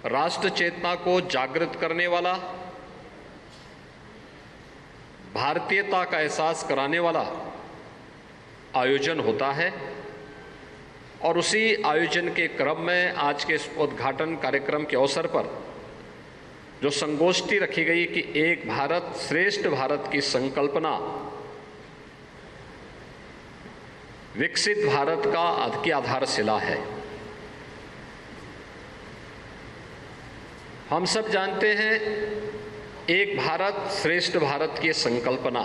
राष्ट्र चेतना को जागृत करने वाला, भारतीयता का एहसास कराने वाला आयोजन होता है। और उसी आयोजन के क्रम में आज के इस उद्घाटन कार्यक्रम के अवसर पर जो संगोष्ठी रखी गई कि एक भारत श्रेष्ठ भारत की संकल्पना विकसित भारत की आधारशिला है। हम सब जानते हैं एक भारत श्रेष्ठ भारत की संकल्पना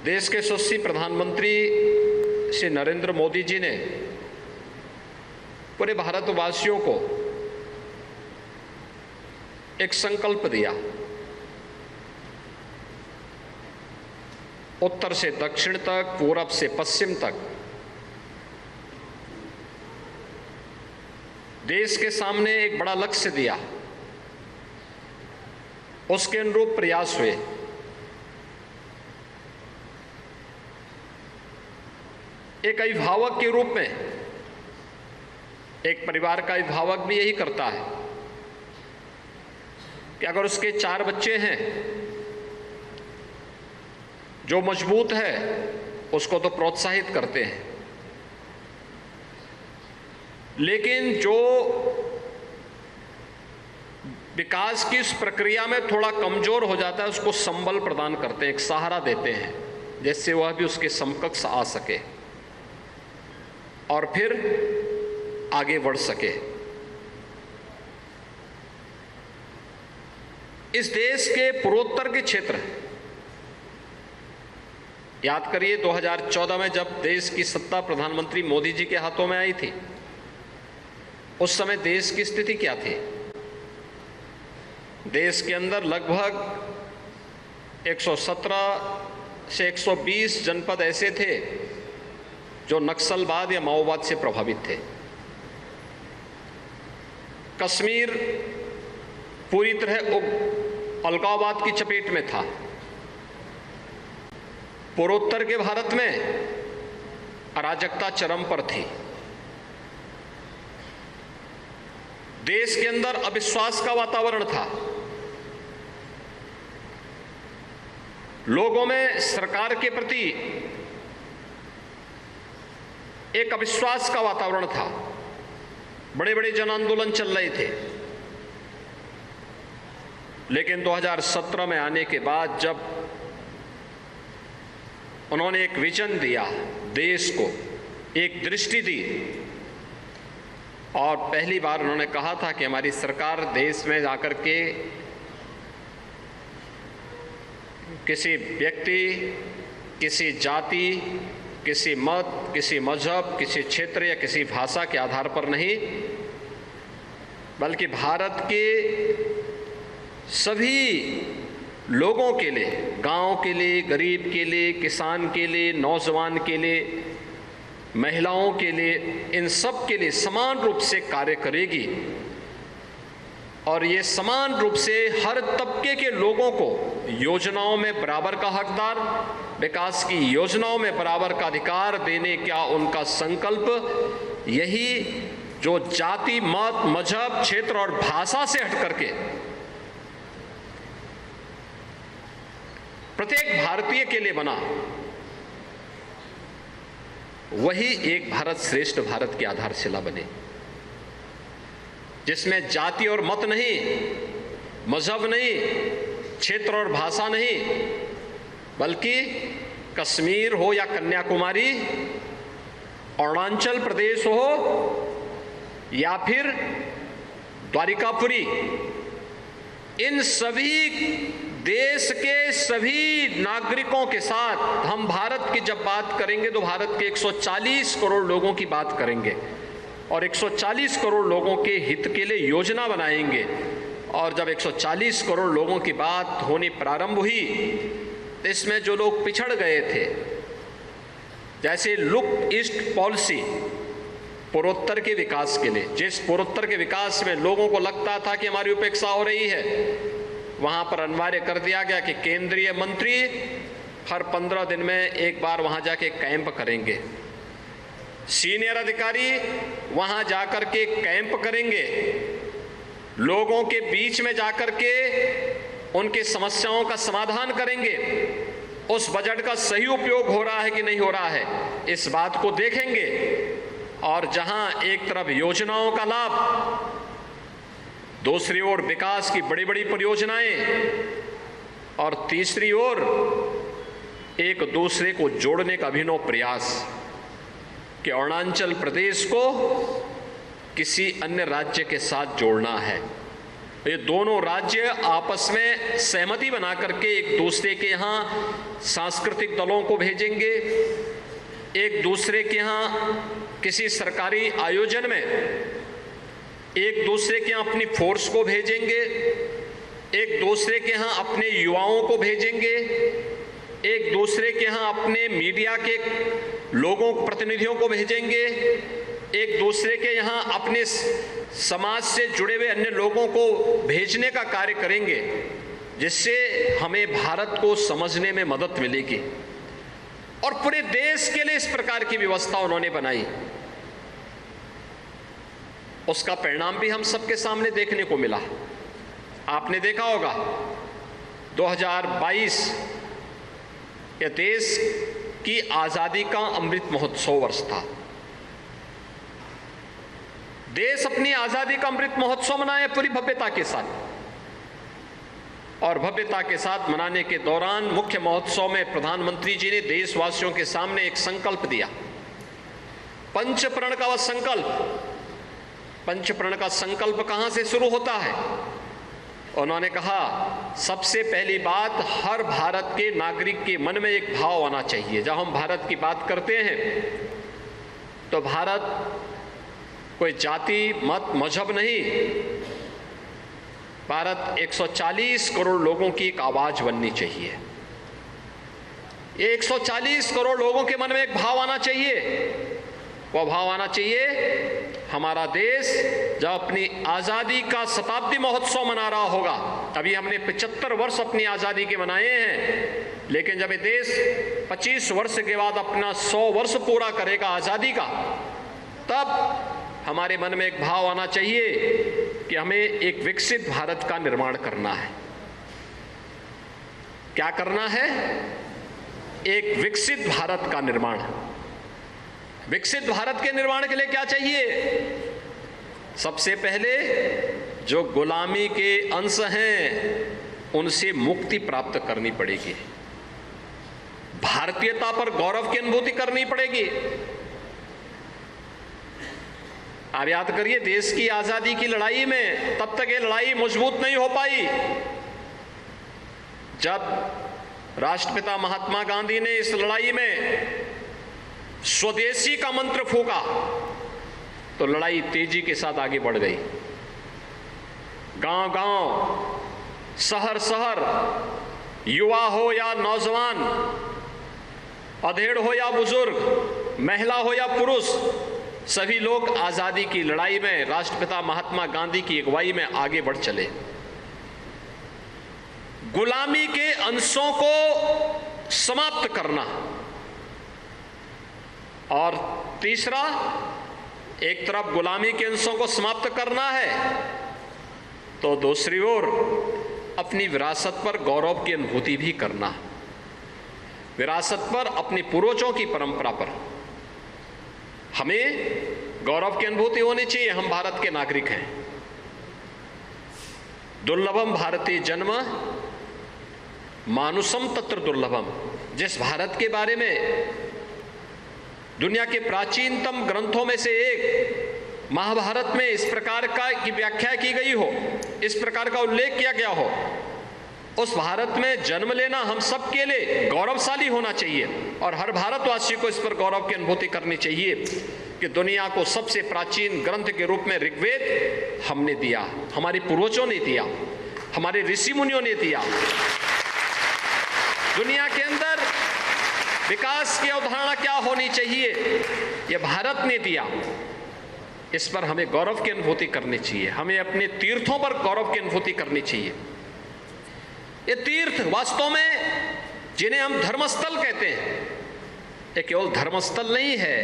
देश के यशस्वी प्रधानमंत्री श्री नरेंद्र मोदी जी ने पूरे भारतवासियों को एक संकल्प दिया। उत्तर से दक्षिण तक, पूरब से पश्चिम तक देश के सामने एक बड़ा लक्ष्य दिया, उसके अनुरूप प्रयास हुए। एक अभिभावक के रूप में एक परिवार का अभिभावक भी यही करता है कि अगर उसके 4 बच्चे हैं, जो मजबूत है उसको तो प्रोत्साहित करते हैं, लेकिन जो विकास की इस प्रक्रिया में थोड़ा कमजोर हो जाता है उसको संबल प्रदान करते हैं, एक सहारा देते हैं, जिससे वह भी उसके समकक्ष आ सके और फिर आगे बढ़ सके। इस देश के पूर्वोत्तर के क्षेत्र, याद करिए 2014 में जब देश की सत्ता प्रधानमंत्री मोदी जी के हाथों में आई थी, उस समय देश की स्थिति क्या थी? देश के अंदर लगभग 117 से 120 जनपद ऐसे थे जो नक्सलवाद या माओवाद से प्रभावित थे। कश्मीर पूरी तरह अलगाववाद की चपेट में था। पूर्वोत्तर के भारत में अराजकता चरम पर थी। देश के अंदर अविश्वास का वातावरण था। लोगों में सरकार के प्रति एक अविश्वास का वातावरण था। बड़े बड़े जन आंदोलन चल रहे थे। लेकिन 2017 में आने के बाद जब उन्होंने एक विजन दिया, देश को एक दृष्टि दी, और पहली बार उन्होंने कहा था कि हमारी सरकार देश में जाकर के किसी व्यक्ति, किसी जाति, किसी मत, किसी मजहब, किसी क्षेत्र या किसी भाषा के आधार पर नहीं, बल्कि भारत के सभी लोगों के लिए, गांव के लिए, गरीब के लिए, किसान के लिए, नौजवान के लिए, महिलाओं के लिए, इन सब के लिए समान रूप से कार्य करेगी। और ये समान रूप से हर तबके के लोगों को योजनाओं में बराबर का हकदार, विकास की योजनाओं में बराबर का अधिकार देने का उनका संकल्प, यही जो जाति, मत, मजहब, क्षेत्र और भाषा से हट करके प्रत्येक भारतीय के लिए बना, वही एक भारत श्रेष्ठ भारत की आधारशिला बने, जिसमें जाति और मत नहीं, मजहब नहीं, क्षेत्र और भाषा नहीं, बल्कि कश्मीर हो या कन्याकुमारी, अरुणाचल प्रदेश हो या फिर द्वारिकापुरी, इन सभी देश के सभी नागरिकों के साथ हम भारत की जब बात करेंगे तो भारत के 140 करोड़ लोगों की बात करेंगे और 140 करोड़ लोगों के हित के लिए योजना बनाएंगे। और जब 140 करोड़ लोगों की बात होनी प्रारंभ हुई तो इसमें जो लोग पिछड़ गए थे, जैसे लुक ईस्ट पॉलिसी पूर्वोत्तर के विकास के लिए, जिस पूर्वोत्तर के विकास में लोगों को लगता था कि हमारी उपेक्षा हो रही है, वहाँ पर अनिवार्य कर दिया गया कि केंद्रीय मंत्री हर 15 दिन में एक बार वहाँ जाके कैंप करेंगे सीनियर अधिकारी वहां जाकर के कैंप करेंगे, लोगों के बीच में जाकर के उनकी समस्याओं का समाधान करेंगे, उस बजट का सही उपयोग हो रहा है कि नहीं हो रहा है इस बात को देखेंगे। और जहां एक तरफ योजनाओं का लाभ, दूसरी ओर विकास की बड़ी बड़ी परियोजनाएं, और तीसरी ओर एक दूसरे को जोड़ने का अभिनव प्रयास कि अरुणाचल प्रदेश को किसी अन्य राज्य के साथ जोड़ना है। ये दोनों राज्य आपस में सहमति बना करके एक दूसरे के यहाँ सांस्कृतिक दलों को भेजेंगे, एक दूसरे के यहाँ किसी सरकारी आयोजन में एक दूसरे के यहाँ अपनी फोर्स को भेजेंगे, एक दूसरे के यहाँ अपने युवाओं को भेजेंगे, एक दूसरे के यहाँ अपने मीडिया के लोगों प्रतिनिधियों को भेजेंगे, एक दूसरे के यहाँ अपने समाज से जुड़े हुए अन्य लोगों को भेजने का कार्य करेंगे, जिससे हमें भारत को समझने में मदद मिलेगी। और पूरे देश के लिए इस प्रकार की व्यवस्था उन्होंने बनाई, उसका परिणाम भी हम सबके सामने देखने को मिला। आपने देखा होगा 2022 यह देश की आजादी का अमृत महोत्सव वर्ष था। देश अपनी आजादी का अमृत महोत्सव मनाए पूरी भव्यता के साथ, और भव्यता के साथ मनाने के दौरान मुख्य महोत्सव में प्रधानमंत्री जी ने देशवासियों के सामने एक संकल्प दिया, पंचप्रण का वह संकल्प। पंचप्रण का संकल्प कहां से शुरू होता है? उन्होंने कहा सबसे पहली बात, हर भारत के नागरिक के मन में एक भाव आना चाहिए। जब हम भारत की बात करते हैं तो भारत कोई जाति मत मजहब नहीं, भारत 140 करोड़ लोगों की एक आवाज बननी चाहिए। ये 140 करोड़ लोगों के मन में एक भाव आना चाहिए। वह भाव आना चाहिए, हमारा देश जब अपनी आजादी का शताब्दी महोत्सव मना रहा होगा, अभी हमने 75 वर्ष अपनी आजादी के मनाए हैं, लेकिन जब ये देश 25 वर्ष के बाद अपना 100 वर्ष पूरा करेगा आजादी का, तब हमारे मन में एक भाव आना चाहिए कि हमें एक विकसित भारत का निर्माण करना है। क्या करना है? एक विकसित भारत का निर्माण। विकसित भारत के निर्माण के लिए क्या चाहिए? सबसे पहले जो गुलामी के अंश हैं उनसे मुक्ति प्राप्त करनी पड़ेगी, भारतीयता पर गौरव की अनुभूति करनी पड़ेगी। आप याद करिए, देश की आजादी की लड़ाई में तब तक ये लड़ाई मजबूत नहीं हो पाई जब राष्ट्रपिता महात्मा गांधी ने इस लड़ाई में स्वदेशी का मंत्र फूंका, तो लड़ाई तेजी के साथ आगे बढ़ गई। गांव-गांव, शहर-शहर, युवा हो या नौजवान, अधेड़ हो या बुजुर्ग, महिला हो या पुरुष, सभी लोग आजादी की लड़ाई में राष्ट्रपिता महात्मा गांधी की अगुवाई में आगे बढ़ चले। गुलामी के अंशों को समाप्त करना, और तीसरा, एक तरफ गुलामी के अंशों को समाप्त करना है तो दूसरी ओर अपनी विरासत पर गौरव की अनुभूति भी करना। विरासत पर, अपने पूर्वजों की परंपरा पर हमें गौरव की अनुभूति होनी चाहिए। हम भारत के नागरिक हैं। दुर्लभम भारतीय जन्म मानुषम तत्र दुर्लभम। जिस भारत के बारे में दुनिया के प्राचीनतम ग्रंथों में से एक महाभारत में इस प्रकार की व्याख्या की गई हो, इस प्रकार का उल्लेख किया गया हो, उस भारत में जन्म लेना हम सबके लिए गौरवशाली होना चाहिए। और हर भारतवासी को इस पर गौरव की अनुभूति करनी चाहिए कि दुनिया को सबसे प्राचीन ग्रंथ के रूप में ऋग्वेद हमने दिया, हमारे पूर्वजों ने दिया, हमारे ऋषि मुनियों ने दिया। दुनिया के अंदर विकास की अवधारणा क्या होनी चाहिए, यह भारत ने दिया। इस पर हमें गौरव की अनुभूति करनी चाहिए। हमें अपने तीर्थों पर गौरव की अनुभूति करनी चाहिए। ये तीर्थ वास्तव में जिन्हें हम धर्मस्थल कहते हैं, ये केवल धर्मस्थल नहीं है,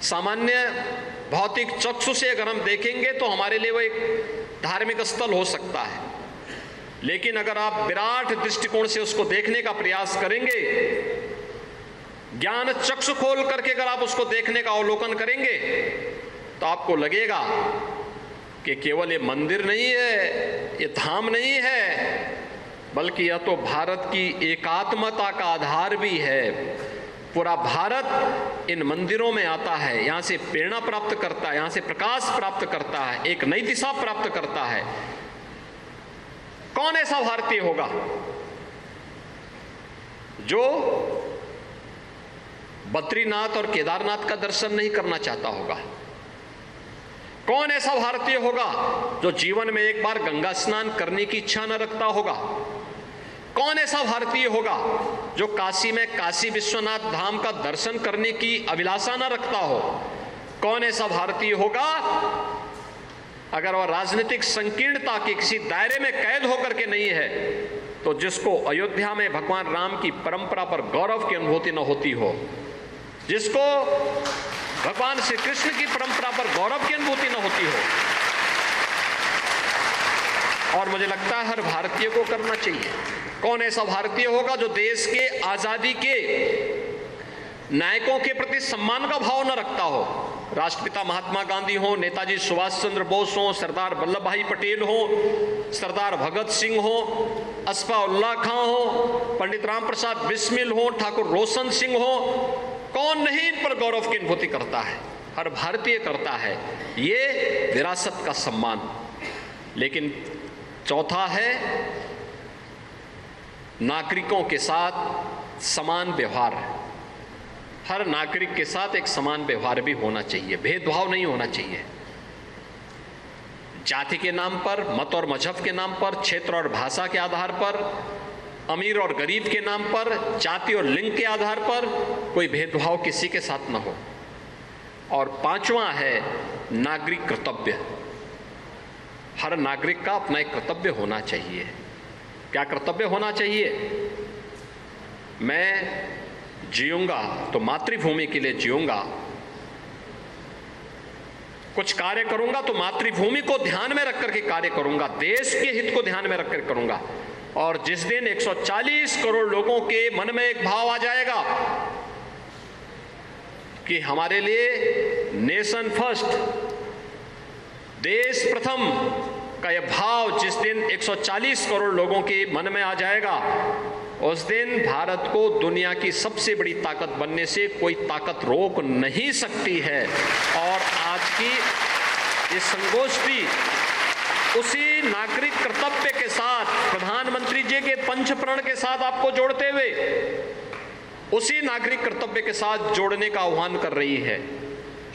सामान्य भौतिक चक्षु से अगर हम देखेंगे तो हमारे लिए वो एक धार्मिक स्थल हो सकता है, लेकिन अगर आप विराट दृष्टिकोण से उसको देखने का प्रयास करेंगे, ज्ञान चक्षु खोल करके अगर आप उसको देखने का अवलोकन करेंगे, तो आपको लगेगा कि केवल ये मंदिर नहीं है, ये धाम नहीं है, बल्कि यह तो भारत की एकात्मता का आधार भी है। पूरा भारत इन मंदिरों में आता है, यहाँ से प्रेरणा प्राप्त करता है, यहाँ से प्रकाश प्राप्त करता है, एक नई दिशा प्राप्त करता है। कौन ऐसा भारतीय होगा जो बद्रीनाथ और केदारनाथ का दर्शन नहीं करना चाहता होगा? कौन ऐसा भारतीय होगा जो जीवन में एक बार गंगा स्नान करने की इच्छा न रखता होगा? कौन ऐसा भारतीय होगा जो काशी में काशी विश्वनाथ धाम का दर्शन करने की अभिलाषा न रखता हो? कौन ऐसा भारतीय होगा, अगर वह राजनीतिक संकीर्णता के किसी दायरे में कैद होकर के नहीं है, तो जिसको अयोध्या में भगवान राम की परंपरा पर गौरव की अनुभूति न होती हो, जिसको भगवान श्री कृष्ण की परंपरा पर गौरव की अनुभूति न होती हो? और मुझे लगता है हर भारतीय को करना चाहिए। कौन ऐसा भारतीय होगा जो देश के आजादी के नायकों के प्रति सम्मान का भाव न रखता हो? राष्ट्रपिता महात्मा गांधी हो, नेताजी सुभाष चंद्र बोस हो, सरदार वल्लभ भाई पटेल हो, सरदार भगत सिंह हो, अस्फाउल्लाह खां हो, पंडित राम प्रसाद बिस्मिल हो, ठाकुर रोशन सिंह हो, कौन नहीं इन पर गौरव की अनुभूति करता है? हर भारतीय करता है। ये विरासत का सम्मान। लेकिन चौथा है नागरिकों के साथ समान व्यवहार। हर नागरिक के साथ एक समान व्यवहार भी होना चाहिए, भेदभाव नहीं होना चाहिए। जाति के नाम पर, मत और मजहब के नाम पर, क्षेत्र और भाषा के आधार पर, अमीर और गरीब के नाम पर, जाति और लिंग के आधार पर कोई भेदभाव किसी के साथ न हो। और पांचवा है नागरिक कर्तव्य। हर नागरिक का अपना एक कर्तव्य होना चाहिए। क्या कर्तव्य होना चाहिए? मैं जीऊंगा तो मातृभूमि के लिए जीऊंगा, कुछ कार्य करूंगा तो मातृभूमि को ध्यान में रख करके कार्य करूंगा, देश के हित को ध्यान में रखकर करूंगा। और जिस दिन 140 करोड़ लोगों के मन में एक भाव आ जाएगा कि हमारे लिए नेशन फर्स्ट, देश प्रथम का यह भाव जिस दिन 140 करोड़ लोगों के मन में आ जाएगा, उस दिन भारत को दुनिया की सबसे बड़ी ताकत बनने से कोई ताकत रोक नहीं सकती है। और आज की ये संगोष्ठी उसी नागरिक कर्तव्य के साथ, प्रधानमंत्री जी के पंचप्रण के साथ आपको जोड़ते हुए उसी नागरिक कर्तव्य के साथ जोड़ने का आह्वान कर रही है।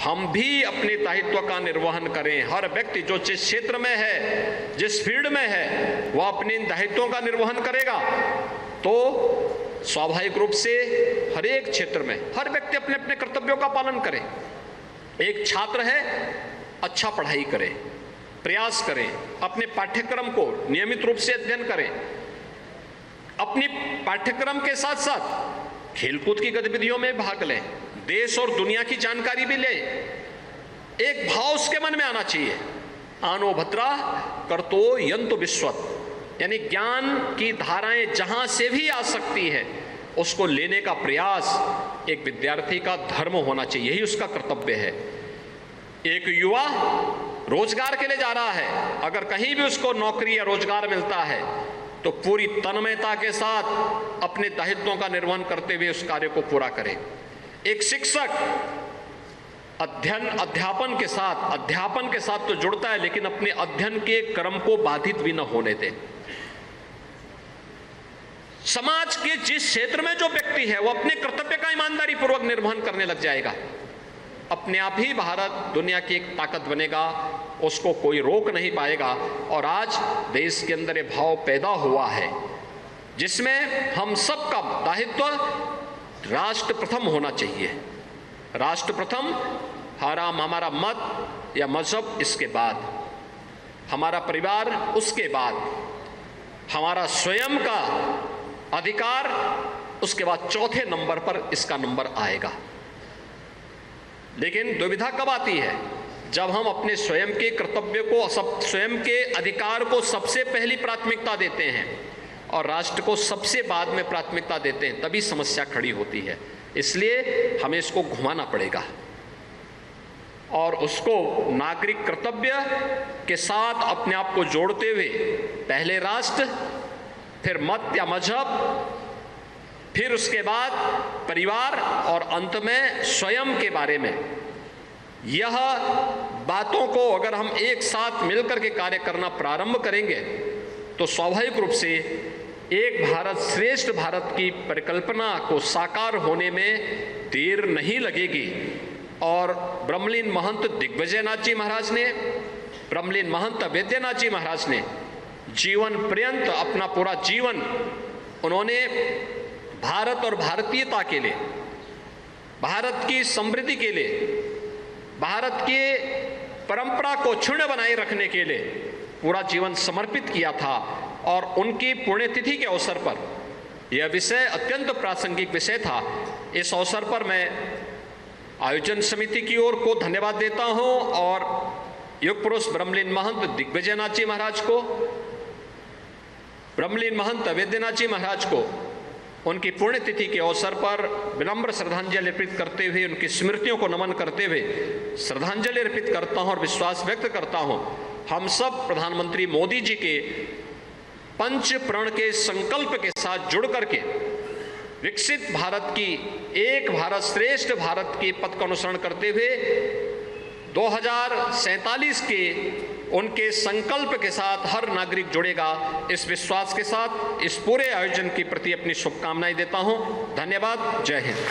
हम भी अपने दायित्व का निर्वहन करें। हर व्यक्ति जो जिस क्षेत्र में है, जिस फील्ड में है, वह अपने इन दायित्वों का निर्वहन करेगा तो स्वाभाविक रूप से हर एक क्षेत्र में हर व्यक्ति अपने अपने कर्तव्यों का पालन करे। एक छात्र है, अच्छा पढ़ाई करे, प्रयास करें, अपने पाठ्यक्रम को नियमित रूप से अध्ययन करें, अपनी पाठ्यक्रम के साथ साथ खेलकूद की गतिविधियों में भाग लें, देश और दुनिया की जानकारी भी लें। एक भाव उसके मन में आना चाहिए, आनो भद्रा करतो यंतु विश्वत, यानी ज्ञान की धाराएं जहां से भी आ सकती है उसको लेने का प्रयास एक विद्यार्थी का धर्म होना चाहिए, यही उसका कर्तव्य है। एक युवा रोजगार के लिए जा रहा है, अगर कहीं भी उसको नौकरी या रोजगार मिलता है तो पूरी तन्मयता के साथ अपने दायित्वों का निर्वहन करते हुए उस कार्य को पूरा करे। एक शिक्षक अध्यापन के साथ तो जुड़ता है, लेकिन अपने अध्ययन के क्रम को बाधित भी न होने दे। समाज के जिस क्षेत्र में जो व्यक्ति है वो अपने कर्तव्य का ईमानदारी पूर्वक निर्वहन करने लग जाएगा, अपने आप ही भारत दुनिया की एक ताकत बनेगा, उसको कोई रोक नहीं पाएगा। और आज देश के अंदर ये भाव पैदा हुआ है जिसमें हम सबका दायित्व राष्ट्र प्रथम होना चाहिए। राष्ट्र प्रथम, हमारा मत या मजहब इसके बाद, हमारा परिवार उसके बाद, हमारा स्वयं का अधिकार उसके बाद, चौथे नंबर पर इसका नंबर आएगा। लेकिन दुविधा कब आती है? जब हम अपने स्वयं के कर्तव्य को, स्वयं के अधिकार को सबसे पहली प्राथमिकता देते हैं और राष्ट्र को सबसे बाद में प्राथमिकता देते हैं, तभी समस्या खड़ी होती है। इसलिए हमें इसको घुमाना पड़ेगा और उसको नागरिक कर्तव्य के साथ अपने आप को जोड़ते हुए पहले राष्ट्र, फिर मत या मजहब, फिर उसके बाद परिवार और अंत में स्वयं के बारे में, यह बातों को अगर हम एक साथ मिलकर के कार्य करना प्रारंभ करेंगे तो स्वाभाविक रूप से एक भारत श्रेष्ठ भारत की परिकल्पना को साकार होने में देर नहीं लगेगी। और ब्रह्मलीन महंत दिग्विजयनाथ जी महाराज ने, ब्रह्मलीन महंत वैद्यनाथ जी महाराज ने जीवन पर्यंत अपना पूरा जीवन उन्होंने भारत और भारतीयता के लिए, भारत की समृद्धि के लिए, भारत के परंपरा को क्षुण्ण बनाए रखने के लिए पूरा जीवन समर्पित किया था। और उनकी पुण्यतिथि के अवसर पर यह विषय अत्यंत प्रासंगिक विषय था। इस अवसर पर मैं आयोजन समिति की ओर को धन्यवाद देता हूं और युग पुरुष ब्रह्मलीन महंत दिग्विजयनाथ जी महाराज को, ब्रह्मलीन महंत वैद्यनाथ जी महाराज को उनकी पुण्यतिथि के अवसर पर विनम्र श्रद्धांजलि अर्पित करते हुए, उनकी स्मृतियों को नमन करते हुए श्रद्धांजलि अर्पित करता हूं और विश्वास व्यक्त करता हूं हम सब प्रधानमंत्री मोदी जी के पंच प्रण के संकल्प के साथ जुड़ करके विकसित भारत की, एक भारत श्रेष्ठ भारत के पथ का अनुसरण करते हुए 2047 के उनके संकल्प के साथ हर नागरिक जुड़ेगा, इस विश्वास के साथ इस पूरे आयोजन के प्रति अपनी शुभकामनाएं देता हूं। धन्यवाद। जय हिंद।